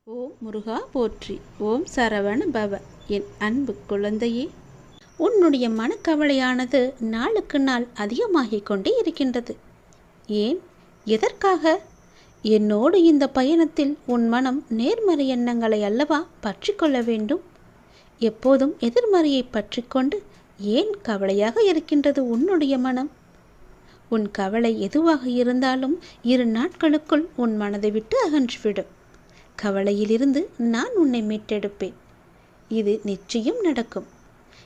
ஓம் முருகா போற்றி. ஓம் சரவண பவ. என் அன்பு குழந்தையே, உன்னுடைய மனக்கவலையானது நாளுக்கு நாள் அதிகமாகிக் கொண்டே இருக்கின்றது. ஏன்? எதற்காக? என்னோடு இந்த பயணத்தில் உன் மனம் நேர்மறை எண்ணங்களை அல்லவா பற்றி கொள்ள வேண்டும். எப்போதும் எதிர்மறையை பற்றி கொண்டு ஏன் கவலையாக இருக்கின்றது உன்னுடைய மனம்? உன் கவலை எதுவாக இருந்தாலும் 2 நாட்களுக்குள் உன் மனதை விட்டு அகன்றுவிடும். கவலையிலிருந்து நான் உன்னை மீட்டெடுப்பேன். இது நிச்சயம் நடக்கும்.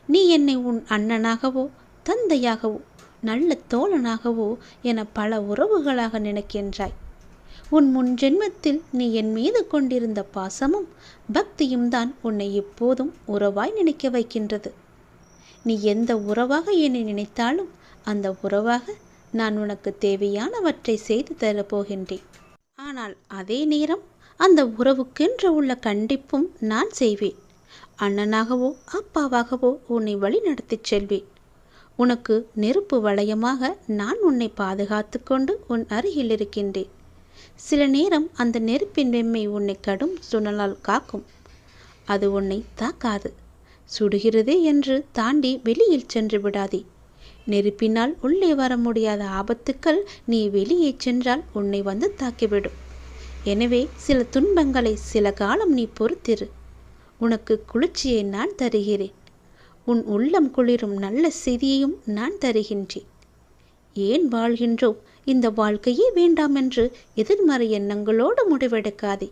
நீ என்னை உன் அண்ணனாகவோ தந்தையாகவோ நல்ல தோழனாகவோ என பல உறவுகளாக நினைக்கின்றாய். உன் முன் ஜென்மத்தில் நீ என் மீது கொண்டிருந்த பாசமும் பக்தியும் தான் உன்னை எப்போதும் உறவாய் நினைக்க வைக்கின்றது. நீ எந்த உறவாக என்னை நினைத்தாலும் அந்த உறவாக நான் உனக்கு தேவையானவற்றை செய்து தரப்போகின்றேன். ஆனால் அதே நேரம் அந்த உறவுக்கென்று உள்ள கண்டிப்பும் நான் செய்வேன். அண்ணனாகவோ அப்பாவாகவோ உன்னை வழி நடத்திச் செல்வேன். உனக்கு நெருப்பு வளையமாக நான் உன்னை பாதுகாத்து கொண்டு உன் அருகில் இருக்கின்றேன். சில நேரம் அந்த நெருப்பின் வெம்மை உன்னை கடும் சுழலால் காக்கும். அது உன்னை தாக்காது. சுடுகிறது என்று தாண்டி வெளியில் சென்று விடாதே. நெருப்பினால் உள்ளே வர முடியாத ஆபத்துக்கள் நீ வெளியே சென்றால் உன்னை வந்து தாக்கிவிடும். எனவே சில துன்பங்களை சில காலம் நீ பொறுத்திரு. உனக்கு குளிர்ச்சியை நான் தருகிறேன். உன் உள்ளம் குளிரும் நல்ல செய்தியையும் நான் தருகின்றேன். ஏன் வாழ்கின்றோம்? இந்த வாழ்க்கையே வேண்டாம் என்று எதிர்மறை எண்ணங்களோடு முடிவெடுக்காதே.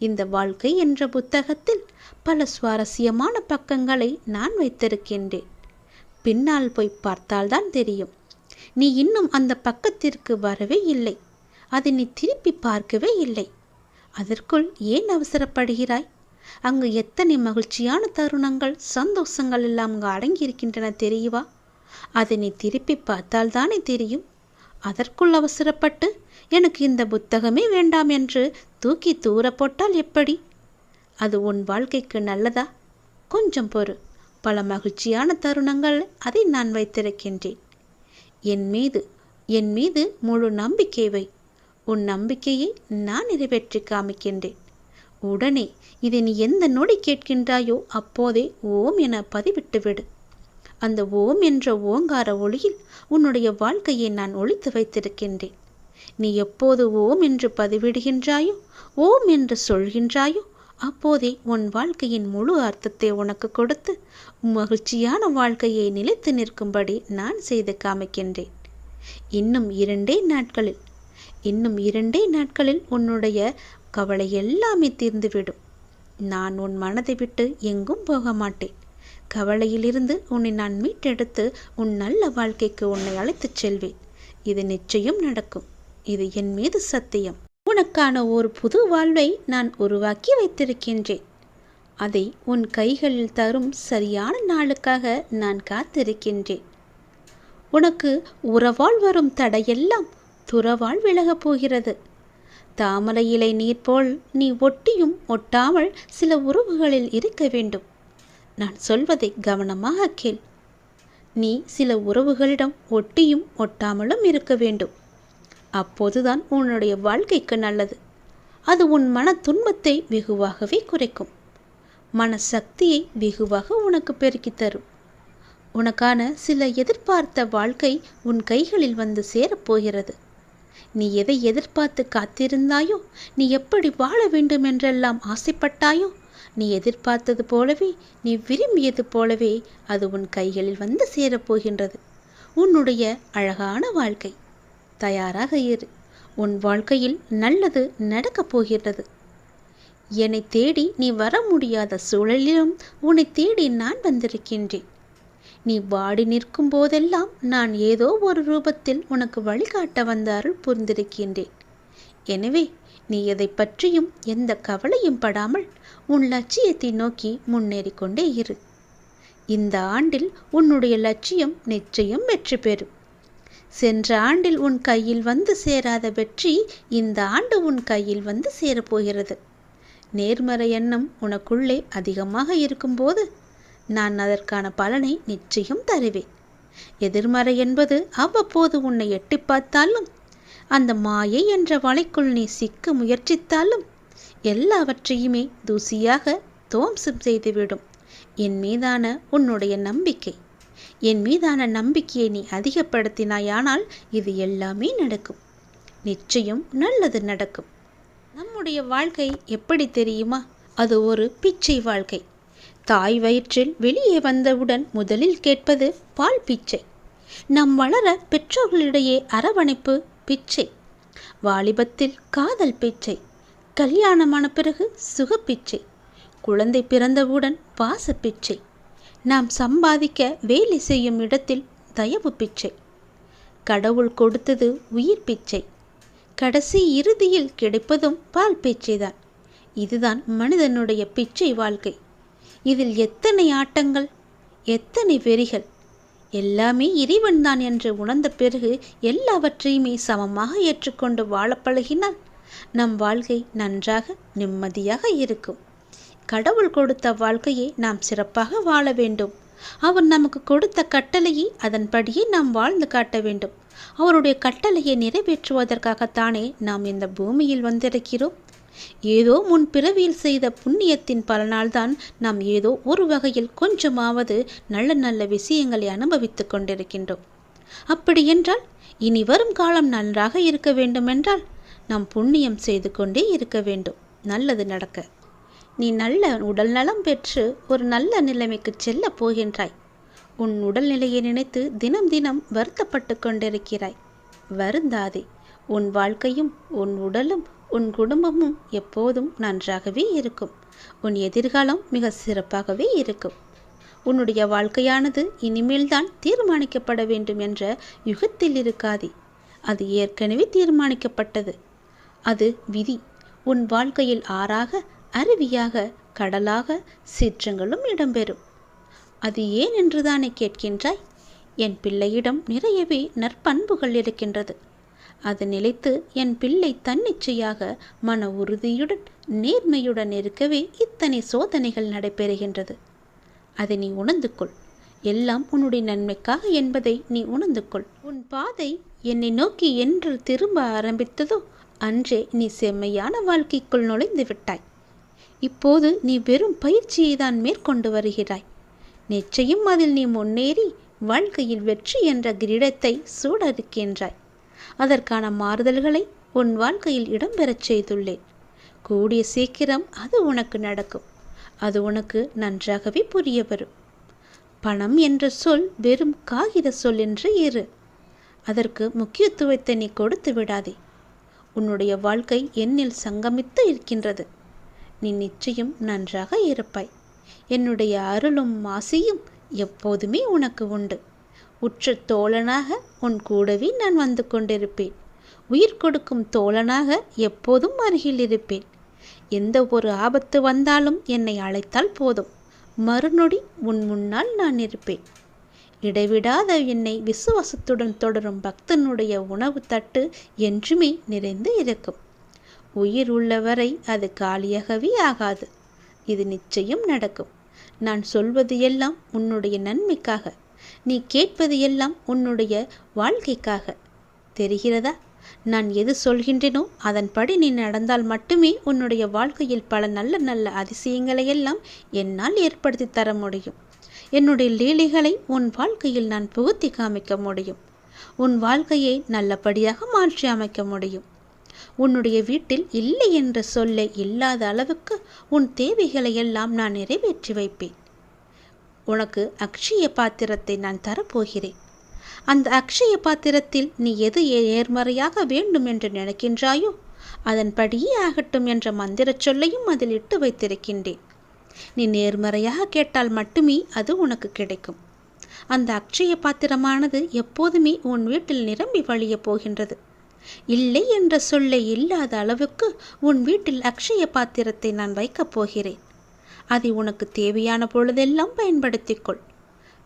இந்த வாழ்க்கை என்ற புத்தகத்தில் பல சுவாரஸ்யமான பக்கங்களை நான் வைத்திருக்கின்றேன். பின்னால் போய் பார்த்தால்தான் தெரியும். நீ இன்னும் அந்த பக்கத்திற்கு வரவே இல்லை. அதை நீ திருப்பி பார்க்கவே இல்லை. அதற்குள் ஏன் அவசரப்படுகிறாய்? அங்கு எத்தனை மகிழ்ச்சியான தருணங்கள் சந்தோஷங்கள் எல்லாம் அங்கு அடங்கியிருக்கின்றன தெரியுவா? அதை நீ திருப்பி பார்த்தால்தானே தெரியும். அதற்குள் அவசரப்பட்டு எனக்கு இந்த புத்தகமே வேண்டாம் என்று தூக்கி தூர போட்டால் எப்படி? அது உன் வாழ்க்கைக்கு நல்லதா? கொஞ்சம் பொறு. பல மகிழ்ச்சியான தருணங்கள் அதை நான் வைத்திருக்கின்றேன். என் மீது முழு நம்பிக்கை வை. உன் நம்பிக்கையை நான் நிறைவேற்றி காமிக்கின்றேன். உடனே இதை நீ எந்த நொடி கேட்கின்றாயோ அப்போதே ஓம் என பதிவிட்டுவிடு. அந்த ஓம் என்ற ஓங்கார ஒளியில் உன்னுடைய வாழ்க்கையை நான் ஒளித்து வைத்திருக்கின்றேன். நீ எப்போது ஓம் என்று பதிவிடுகின்றாயோ, ஓம் என்று சொல்கின்றாயோ, அப்போதே உன் வாழ்க்கையின் முழு அர்த்தத்தை உனக்கு கொடுத்து மகிழ்ச்சியான வாழ்க்கையை நிலைத்து நிற்கும்படி நான் செய்து காமிக்கின்றேன். இன்னும் 2 நாட்களில் உன்னுடைய கவலை எல்லாமே தீர்ந்துவிடும். நான் உன் மனதை விட்டு எங்கும் போக மாட்டேன். கவலையிலிருந்து உன்னை நான் மீட்டெடுத்து உன் நல்ல வாழ்க்கைக்கு உன்னை அழைத்துச் செல்வேன். இது நிச்சயம் நடக்கும். இது என் மீது சத்தியம். உனக்கான ஒரு புது வாழ்வை நான் உருவாக்கி வைத்திருக்கின்றேன். அதை உன் கைகளில் தரும் சரியான நாளுக்காக நான் காத்திருக்கின்றேன். உனக்கு உறவால் வரும் தடையெல்லாம் துறவால் விலகப் போகிறது. தாமரை இலை நீர் போல் நீ ஒட்டியும் ஒட்டாமல் சில உறவுகளில் இருக்க வேண்டும். நான் சொல்வதை கவனமாக கேள். நீ சில உறவுகளிடம் ஒட்டியும் ஒட்டாமலும் இருக்க வேண்டும். அப்போதுதான் உன்னுடைய வாழ்க்கைக்கு நல்லது. அது உன் மன துன்பத்தை வெகுவாகவே குறைக்கும். மனசக்தியை வெகுவாக உனக்கு பெருக்கித் தரும். உனக்கான சில எதிர்பார்த்த வாழ்க்கை உன் கைகளில் வந்து சேரப்போகிறது. நீ எதை எதிர்பார்த்து காத்திருந்தாயோ, நீ எப்படி வாழ வேண்டும் என்றெல்லாம் ஆசைப்பட்டாயோ, நீ எதிர்பார்த்தது போலவே, நீ விரும்பியது போலவே அது உன் கைகளில் வந்து சேரப்போகின்றது. உன்னுடைய அழகான வாழ்க்கை. தயாராக இரு. உன் வாழ்க்கையில் நல்லது நடக்கப் போகிறது. என்னை தேடி நீ வர முடியாத சூழலிலும் உன்னை தேடி நான் வந்திருக்கின்றேன். நீ வாடி நிற்கும் போதெல்லாம் நான் ஏதோ ஒரு ரூபத்தில் உனக்கு வழிகாட்ட வந்த அருள் புரிந்திருக்கின்றேன். எனவே நீ எதை பற்றியும் எந்த கவலையும் படாமல் உன் லட்சியத்தை நோக்கி முன்னேறி கொண்டே இரு. இந்த ஆண்டில் உன்னுடைய லட்சியம் நிச்சயம் வெற்றி பெறும். சென்ற ஆண்டில் உன் கையில் வந்து சேராத வெற்றி இந்த ஆண்டு உன் கையில் வந்து சேரப்போகிறது. நேர்மறை எண்ணம் உனக்குள்ளே அதிகமாக இருக்கும்போது நான் அதற்கான பலனை நிச்சயம் தருவேன். எதிர்மறை என்பது அவ்வப்போது உன்னை எட்டி பார்த்தாலும், அந்த மாயை என்ற வலைக்குள் நீ சிக்க முயற்சித்தாலும், எல்லாவற்றையுமே தூசியாக துவம்சம் செய்துவிடும். என் மீதான உன்னுடைய நம்பிக்கை, என் மீதான நம்பிக்கையை நீ அதிகப்படுத்தினாயானால் இது எல்லாமே நடக்கும். நிச்சயம் நல்லது நடக்கும். நம்முடைய வாழ்க்கை எப்படி தெரியுமா? அது ஒரு பிச்சை வாழ்க்கை. தாய் வயிற்றில் வெளியே வந்தவுடன் முதலில் கேட்பது பால் பிச்சை. நாம் வளர பெற்றோர்களிடையே அரவணைப்பு பிச்சை. வாலிபத்தில் காதல் பிச்சை. கல்யாணமான பிறகு சுகப்பிச்சை. குழந்தை பிறந்தவுடன் பாச பிச்சை. நாம் சம்பாதிக்க வேலை செய்யும் இடத்தில் தயவு பிச்சை. கடவுள் கொடுத்தது உயிர் பிச்சை. கடைசி இறுதியில் கிடைப்பதும் பால் பிச்சைதான். இதுதான் மனிதனுடைய பிச்சை வாழ்க்கை. இதில் எத்தனை ஆட்டங்கள், எத்தனை வெறிகள்! எல்லாமே இறைவன்தான் என்று உணர்ந்த பிறகு எல்லாவற்றையுமே சமமாக ஏற்றுக்கொண்டு வாழ பழகினால் நம் வாழ்க்கை நன்றாக நிம்மதியாக இருக்கும். கடவுள் கொடுத்த வாழ்க்கையை நாம் சிறப்பாக வாழ வேண்டும். அவர் நமக்கு கொடுத்த கட்டளையை அதன்படியே நாம் வாழ்ந்து காட்ட வேண்டும். அவருடைய கட்டளையை நிறைவேற்றுவதற்காகத்தானே நாம் இந்த பூமியில் வந்திருக்கிறோம். ஏதோ முன் பிறவியில் செய்த புண்ணியத்தின் பலனால்தான் நாம் ஏதோ ஒரு வகையில் கொஞ்சமாவது நல்ல நல்ல விஷயங்களை அனுபவித்து கொண்டிருக்கின்றோம். அப்படியென்றால் இனி வரும் காலம் நன்றாக இருக்க வேண்டுமென்றால் நாம் புண்ணியம் செய்து கொண்டே இருக்க வேண்டும், நல்லது நடக்க. நீ நல்ல உடல் நலம் பெற்று ஒரு நல்ல நிலைமைக்கு செல்ல போகின்றாய். உன் உடல்நிலையை நினைத்து தினம் தினம் வருத்தப்பட்டு கொண்டிருக்கிறாய். வருந்தாதே. உன் வாழ்க்கையும் உன் உடலும் உன் குடும்பமும் எப்போதும் நன்றாகவே இருக்கும். உன் எதிர்காலம் மிக சிறப்பாகவே இருக்கும். உன்னுடைய வாழ்க்கையானது இனிமேல்தான் தீர்மானிக்கப்பட வேண்டும் என்ற யுகத்தில் இருக்காதே. அது ஏற்கனவே தீர்மானிக்கப்பட்டது. அது விதி. உன் வாழ்க்கையில் ஆறாக, அருவியாக, கடலாக, சீற்றங்களும் இடம்பெறும். அது ஏன் என்றுதானே கேட்கின்றாய்? என் பிள்ளையிடம் நிறையவே நற்பண்புகள் இருக்கின்றது. அது நிலைத்து என் பிள்ளை தன்னிச்சையாக மன உறுதியுடன் நேர்மையுடன் இருக்கவே இத்தனை சோதனைகள் நடைபெறுகின்றது. அதை நீ உணர்ந்து கொள். எல்லாம் உன்னுடைய நன்மைக்காக என்பதை நீ உணர்ந்து கொள். உன் பாதை என்னை நோக்கி என்று திரும்ப ஆரம்பித்ததோ அன்றே நீ செம்மையான வாழ்க்கைக்குள் நுழைந்து விட்டாய். இப்போது நீ வெறும் பயிற்சியை தான் மேற்கொண்டு வருகிறாய். நிச்சயம் அதில் நீ முன்னேறி வாழ்க்கையில் வெற்றி என்ற கிரீடத்தை சூடறுக்கின்றாய். அதற்கான மாறுதல்களை உன் வாழ்க்கையில் இடம்பெறச் செய்துள்ளேன். கூடிய சீக்கிரம் அது உனக்கு நடக்கும். அது உனக்கு நன்றாகவே புரிய வரும். பணம் என்ற சொல் வெறும் காகித சொல் என்று இரு. அதற்கு முக்கியத்துவத்தை நீ கொடுத்து விடாதே. உன்னுடைய வாழ்க்கை என்னில் சங்கமித்து இருக்கின்றது. நீ நிச்சயம் நன்றாக இருப்பாய். என்னுடைய அருளும் ஆசியும் எப்போதுமே உனக்கு உண்டு. உற்ற தோழனாக உன் கூடவே நான் வந்து கொண்டிருப்பேன். உயிர் கொடுக்கும் தோழனாக எப்போதும் அருகில் இருப்பேன். எந்த ஒரு ஆபத்து வந்தாலும் என்னை அழைத்தால் போதும், மறுநொடி உன் முன்னால் நான் இருப்பேன். இடைவிடாத என்னை விசுவாசத்துடன் தொடரும் பக்தனுடைய உணவு தட்டு என்றுமே நிறைந்து இருக்கும். உயிர் உள்ளவரை அது காலியாகவே ஆகாது. இது நிச்சயம் நடக்கும். நான் சொல்வது எல்லாம் உன்னுடைய நன்மைக்காக. நீ கேட்பது எல்லாம் உன்னுடைய வாழ்க்கைக்காக. தெரிகிறதா? நான் எது சொல்கின்றேனோ அதன்படி நீ நடந்தால் மட்டுமே உன்னுடைய வாழ்க்கையில் பல நல்ல நல்ல அதிசயங்களை எல்லாம் என்னால் ஏற்படுத்தி தர முடியும். என்னுடைய லீலைகளை உன் வாழ்க்கையில் நான் புகுத்தி காமிக்க முடியும். உன் வாழ்க்கையை நல்லபடியாக மாற்றி அமைக்க முடியும். உன்னுடைய வீட்டில் இல்லை என்ற சொல்லை இல்லாத அளவுக்கு உன் தேவைகளை எல்லாம் நான் நிறைவேற்றி வைப்பேன். உனக்கு அக்ஷய பாத்திரத்தை நான் தரப்போகிறேன். அந்த அக்ஷய பாத்திரத்தில் நீ எது நேர்மறையாக வேண்டும் என்று நினைக்கின்றாயோ அதன்படியே ஆகட்டும் என்ற மந்திர சொல்லையும் அதில் இட்டு வைத்திருக்கின்றேன். நீ நேர்மறையாக கேட்டால் மட்டுமே அது உனக்கு கிடைக்கும். அந்த அக்ஷய பாத்திரமானது எப்போதுமே உன் வீட்டில் நிரம்பி வழிய போகின்றது. இல்லை என்ற சொல்லை இல்லாத அளவுக்கு உன் வீட்டில் அக்ஷய பாத்திரத்தை நான் வைக்கப் போகிறேன். அதை உனக்கு தேவையான பொழுதெல்லாம் பயன்படுத்திக்கொள்.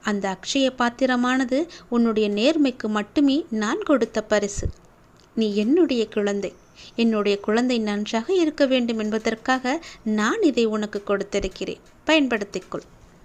அந்த அக்ஷய பாத்திரமானது உன்னுடைய நேர்மைக்கு மட்டுமே நான் கொடுத்த பரிசு. நீ என்னுடைய குழந்தை. என்னுடைய குழந்தை நன்றாக இருக்க வேண்டும் என்பதற்காக நான் இதை உனக்கு கொடுத்திருக்கிறேன். பயன்படுத்திக்கொள்.